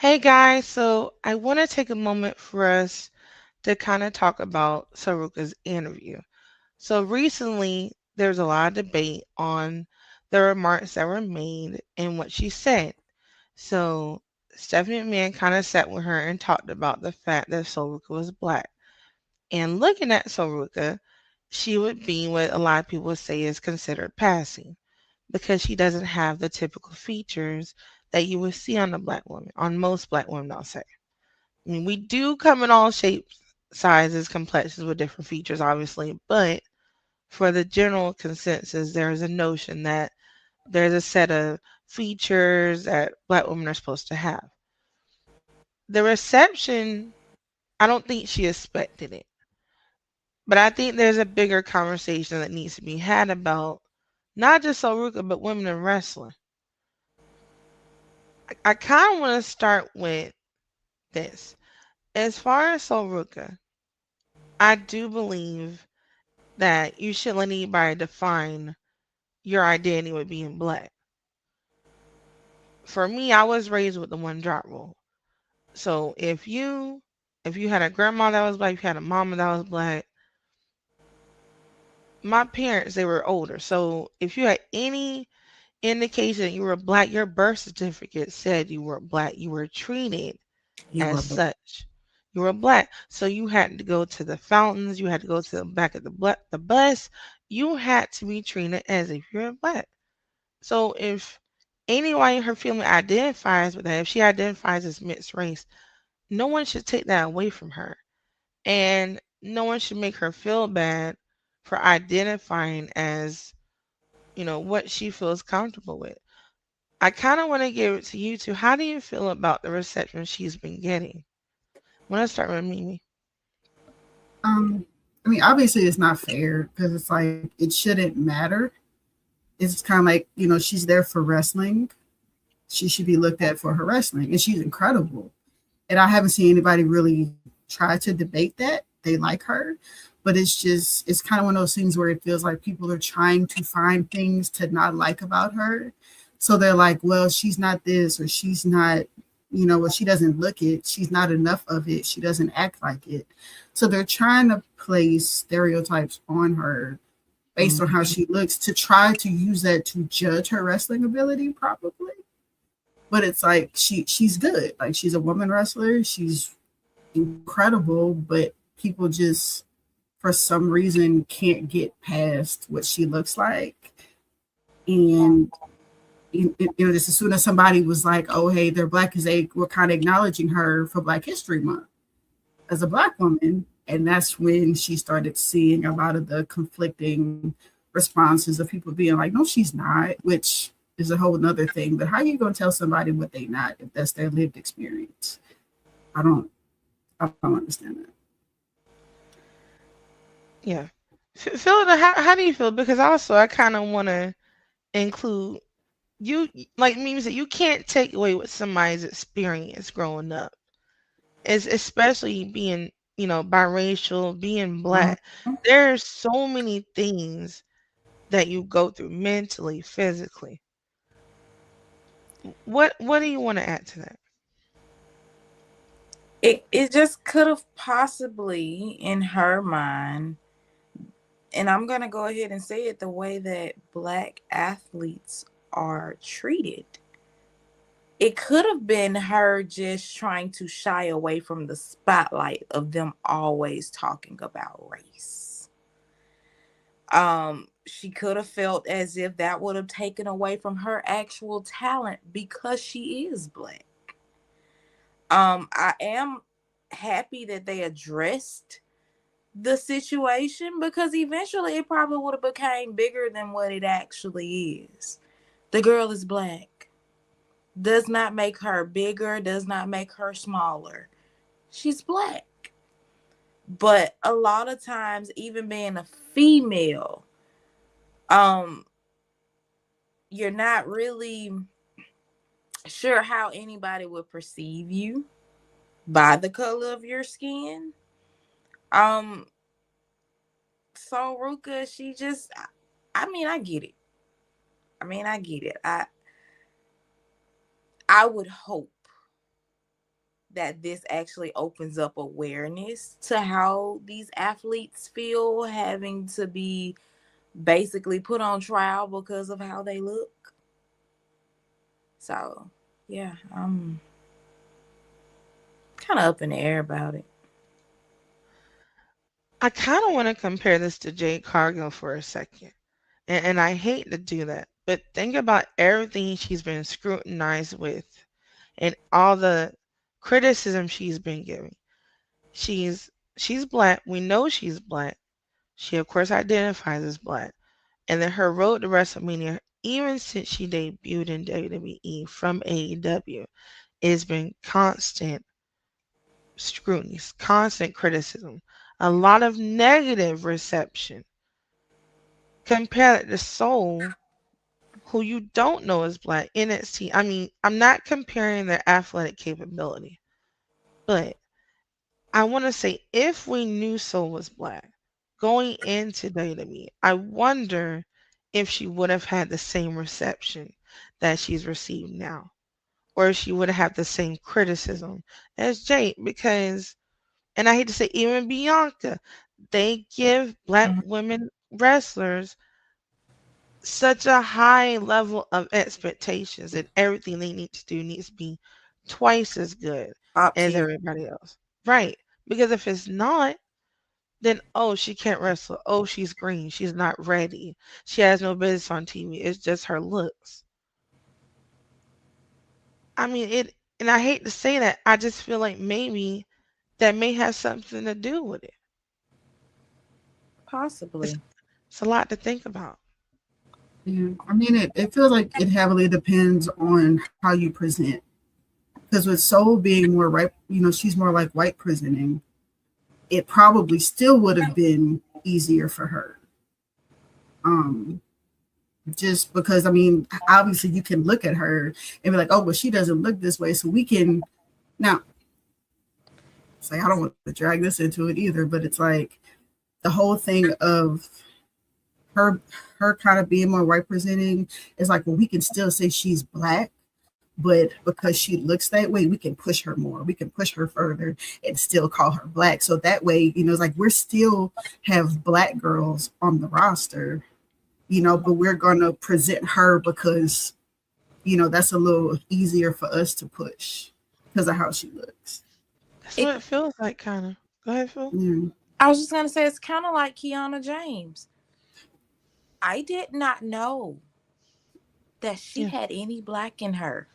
Hey guys, so I want to take a moment for us to kind of talk about Saruka's interview. So recently, there's a lot of debate on the remarks that were made and what she said. So Stephanie McMahon kind of sat with her and talked about the fact that Saruka was black. And looking at Saruka, she would be what a lot of people say is considered passing because she doesn't have the typical features that you would see on a black woman, on most black women, I'll say. I mean, we do come in all shapes, sizes, complexions with different features, obviously, but for the general consensus, there is a notion that there's a set of features that black women are supposed to have. The reception, I don't think she expected it, but I think there's a bigger conversation that needs to be had about not just Soruka, but women in wrestling. I kind of want to start with this. As far as Soruka, I do believe that you shouldn't let anybody define your identity with being black. For me, I was raised with the one drop rule. So if you had a grandma that was black, if you had a mama that was black, my parents they were older. So if you had any indication that you were black, your birth certificate said you were black. You were treated You as were such. You were black. So you had to go to the fountains, you had to go to the back of the bus. You had to be treated as if you're black. So if anyone in her family identifies with that, if she identifies as mixed race, no one should take that away from her. And no one should make her feel bad for identifying as, what she feels comfortable with. I kind of want to give it to you two. How do you feel about the reception she's been getting? I want to start with Mimi. um I mean, obviously it's not fair because it's like it shouldn't matter. It's kind of like, she's there for wrestling. She should be looked at for her wrestling, and she's incredible. And I haven't seen anybody really try to debate that. They like her, but it's kind of one of those things where it feels like people are trying to find things to not like about her. So they're like, well, she's not this, or she's not, well, she doesn't look it. She's not enough of it. She doesn't act like it. So they're trying to place stereotypes on her based on how Mhm. she looks to try to use that to judge her wrestling ability, probably. But it's like she's good. Like, she's a woman wrestler. She's incredible, but people just for some reason can't get past what she looks like. And just as soon as somebody was like, "Oh, hey, they're black," because they were kind of acknowledging her for Black History Month as a black woman, and that's when she started seeing a lot of the conflicting responses of people being like, "No, she's not," which is a whole nother thing. But how are you gonna tell somebody what they not if that's their lived experience? I don't, I don't understand that. Yeah. Philip, how do you feel? Because also I kind of want to include you, like Mimi said, you can't take away what somebody's experience growing up. Is especially being, biracial, being Mhm. black. There's so many things that you go through mentally, physically. What do you want to add to that? It just could have possibly in her mind, and I'm gonna go ahead and say it, the way that black athletes are treated. It could have been her just trying to shy away from the spotlight of them always talking about race. She could have felt as if that would have taken away from her actual talent because she is black. I am happy that they addressed the situation because eventually it probably would have became bigger than what it actually is. The girl is black. Does not make her bigger, does not make her smaller. She's black. But a lot of times, even being a female, um, you're not really sure how anybody would perceive you by the color of your skin. Um, so Ruka, she just, I mean, I get it. I mean, I get it. I would hope that this actually opens up awareness to how these athletes feel having to be basically put on trial because of how they look. So, yeah, I'm kind of up in the air about it. I kind of want to compare this to Jade Cargill for a second. And I hate to do that, but think about everything she's been scrutinized with and all the criticism she's been giving. She's black. We know she's black. She of course identifies as black. And then her road to WrestleMania, even since she debuted in WWE from AEW, has been constant scrutiny, constant criticism, a lot of negative reception. Compare it to Soul, who you don't know is black, NXT. I mean, I'm not comparing their athletic capability, but I want to say if we knew Soul was black going into WWE, I wonder if she would have had the same reception that she's received now, or if she would have had the same criticism as Jade. Because, and I hate to say, even Bianca, they give black Mhm. women wrestlers such a high level of expectations that everything they need to do needs to be twice as good Top as tier. everybody else. Right. Because if it's not, then oh, she can't wrestle. Oh, she's green. She's not ready. She has no business on TV. It's just her looks. I mean, it, and I hate to say that. I just feel like maybe that may have something to do with it. It's, Possibly. it's a lot to think about. Yeah, I mean, it feels like it heavily depends on how you present. Because with Soul being more right, she's more like white presenting. It probably still would have been easier for her. Um, just because I mean, obviously you can look at her and be like, oh, well, she doesn't look this way, so we can now. It's like I don't want to drag this into it either, but it's like the whole thing of her kind of being more white presenting is like, well, we can still say she's black, but because she looks that way, we can push her more. We can push her further and still call her black. So that way, it's like we're still have black girls on the roster, but we're gonna present her because that's a little easier for us to push because of how she looks. That's It, what it feels like, kind of. Go ahead, Phil. Yeah. I was just gonna say it's kind of like Kiana James. I did not know that she Yeah. had any black in her.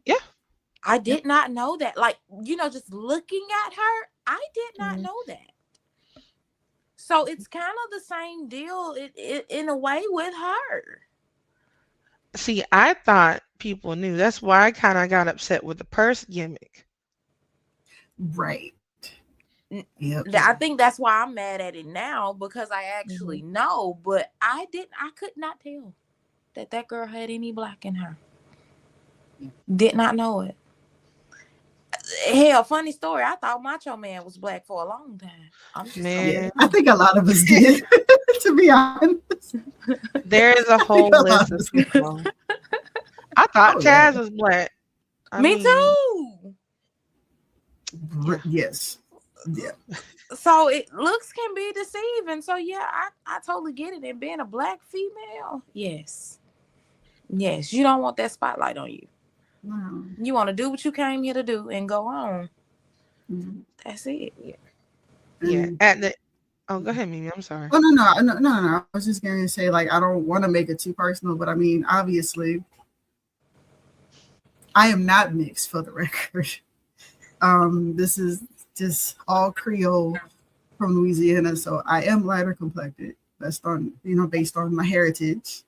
Yeah. I Yeah. did not know that. Like, just looking at her, I did not Mhm. know that. So it's kind of the same deal in a way with her. See, I thought people knew. That's why I kind of got upset with the purse gimmick. Right. Yep. I think that's why I'm mad at it now because I actually Mhm. know, but I could not tell that girl had any black in her. Did not know it. Hell, funny story. I thought Macho Man was black for a long time. I'm just gonna Yeah, Man, I think a lot of us did, to be honest. there is a I think whole a lot list of of us did. people. I thought Oh yeah. Taz was black. I Me mean, too. yeah. Yes. Yeah. So looks can be deceiving. So yeah, I totally get it. And being a black female, yes, you don't want that spotlight on you. Wow. You want to do what you came here to do and go on. Mm-hmm. That's it. Yeah. And At the oh, go ahead, Mimi. I'm sorry. oh no. I was just going to say like I don't want to make it too personal, but I mean obviously I am not mixed for the record. This is just all Creole from Louisiana, so I am lighter complected based on my heritage.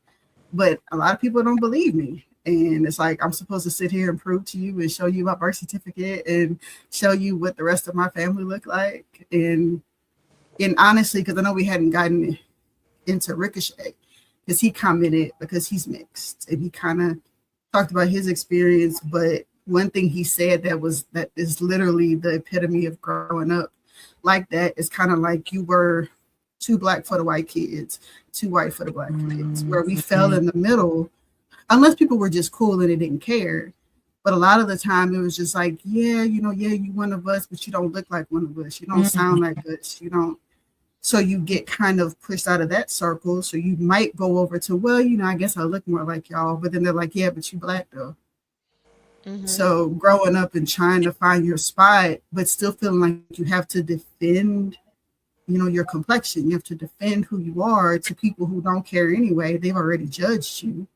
But a lot of people don't believe me. And it's like I'm supposed to sit here and prove to you and show you my birth certificate and show you what the rest of my family look like. And honestly, because I know we hadn't gotten into Ricochet, because he commented because he's mixed and he kind of talked about his experience. But one thing he said that is literally the epitome of growing up like that is kind of like you were too black for the white kids, too white for the black kids, where we fell in the middle, unless people were just cool and they didn't care. But a lot of the time it was just like, yeah, yeah, you one of us, but you don't look like one of us. You don't sound like us. You don't. So you get kind of pushed out of that circle. So you might go over to, well, I guess I look more like y'all. But then they're like, yeah, but you black though. So growing up and trying to find your spot, but still feeling like you have to defend, your complexion. You have to defend who you are to people who don't care anyway. They've already judged you.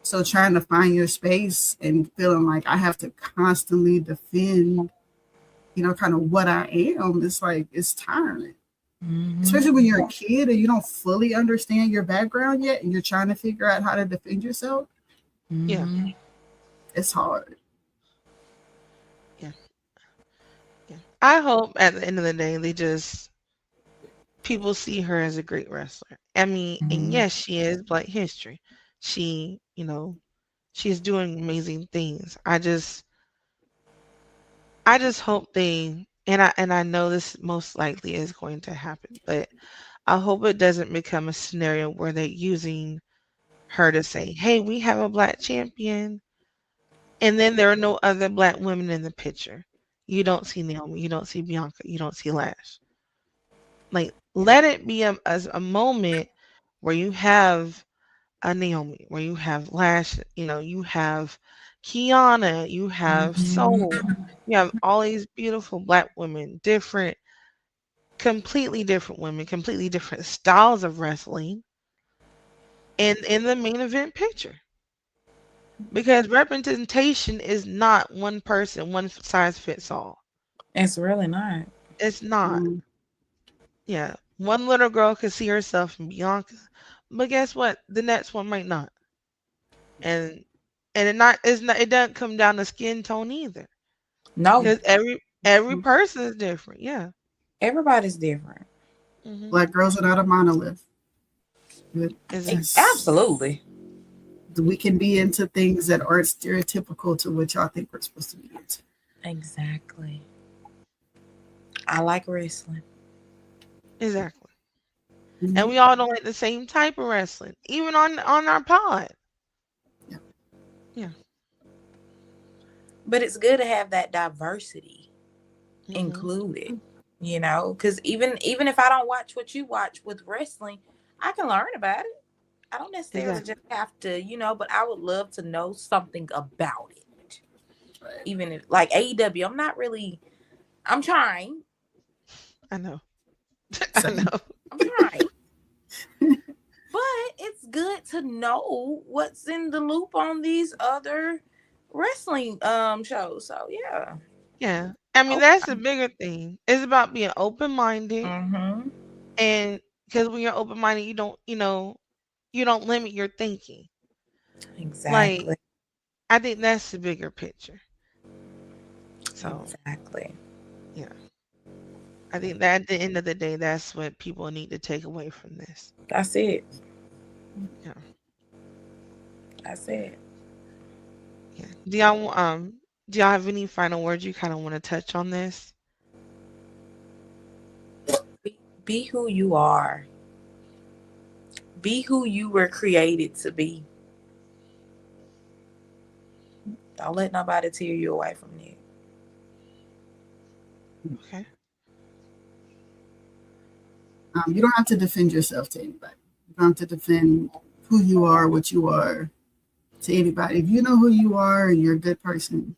So trying to find your space and feeling like I have to constantly defend, kind of what I am, it's like, it's tiring. Especially when you're a kid and you don't fully understand your background yet and you're trying to figure out how to defend yourself. Yeah. It's hard. Yeah. I hope at the end of the day, people see her as a great wrestler. I mean, and yes, she is Black history. She, she's doing amazing things. I just hope I know this most likely is going to happen, but I hope it doesn't become a scenario where they're using her to say, "Hey, we have a Black champion," and then there are no other Black women in the picture. You don't see Naomi, you don't see Bianca, you don't see Lash. Like, let it be a moment where you have a Naomi, where you have Lash, you have Kiana, you have Soul, you have all these beautiful Black women, completely different women, completely different styles of wrestling, and in the main event picture. Because representation is not one person, one size fits all. It's really not. It's not. Yeah. One little girl could see herself in Bianca, but guess what? The next one might not. And it doesn't come down to skin tone either. No, Because every person is different. Yeah. everybody's different. Black girls are not a monolith. Absolutely. We can be into things that aren't stereotypical to what y'all think we're supposed to be into. Exactly. I like wrestling. Exactly. And we all don't like the same type of wrestling, even on our pod. Yeah. But it's good to have that diversity included, because even if I don't watch what you watch with wrestling, I can learn about it. I don't necessarily just have to, but I would love to know something about it. Right. Even if, like AEW, I'm trying. I know. I know. I'm trying. But it's good to know what's in the loop on these other wrestling shows. So yeah. Yeah. I mean, that's the bigger thing. It's about being open-minded. And because when you're open-minded, you don't limit your thinking. Exactly. Like, I think that's the bigger picture. So exactly. Yeah. I think that at the end of the day, that's what people need to take away from this. That's it. Yeah. That's it. Yeah. Do y'all have any final words you kind of want to touch on this? Be who you are. Be who you were created to be. Don't let nobody tear you away from that. Okay. You don't have to defend yourself to anybody. You don't have to defend who you are, what you are to anybody. If you know who you are and you're a good person,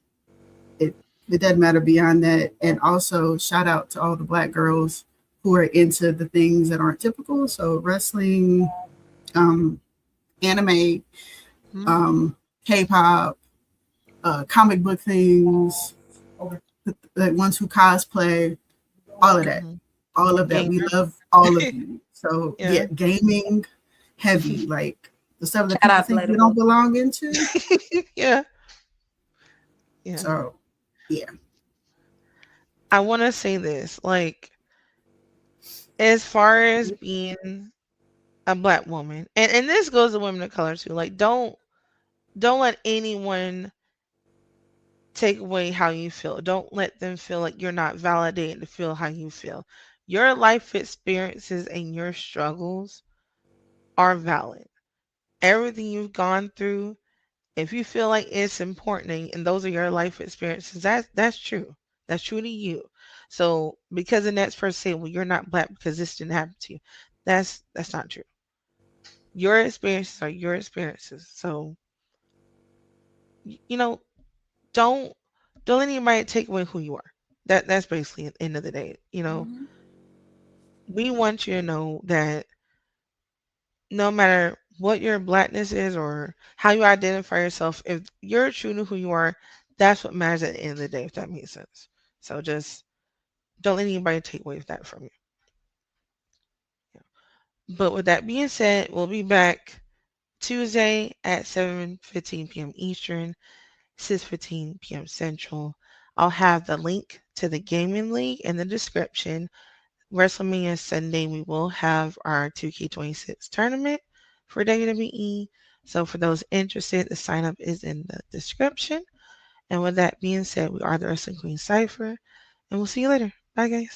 it doesn't matter beyond that. And also shout out to all the Black girls who are into the things that aren't typical. So wrestling, anime, K-pop, comic book things, the ones who cosplay, all of that. All of that. We love all of you. So yeah, gaming, heavy, like the stuff that people think you don't belong into. Yeah. So yeah. I want to say this, like, as far as being a Black woman, and this goes to women of color too, like, don't let anyone take away how you feel. Don't let them feel like you're not validated to feel how you feel. Your life experiences and your struggles are valid. Everything you've gone through If you feel like it's important and those are your life experiences, that's true. That's true to you. So because the next person say, well, you're not black because this didn't happen to you, that's not true. Your experiences are your experiences. So you know, don't don't let anybody take away who you are. That's basically at the end of the day. Mhm. We want you to know that no matter what your blackness is or how you identify yourself, if you're true to who you are, that's what matters at the end of the day, if that makes sense. So just don't let anybody take away that from you. Yeah. But with that being said, we'll be back Tuesday at 7:15 p.m. Eastern, 6:15 p.m. Central. I'll have the link to the gaming league in the description. WrestleMania Sunday, we will have our 2K26 tournament for WWE. So for those interested, the sign up is in the description. And with that being said, we are the Wrestling Queen Cypher, and we'll see you later. Bye, guys.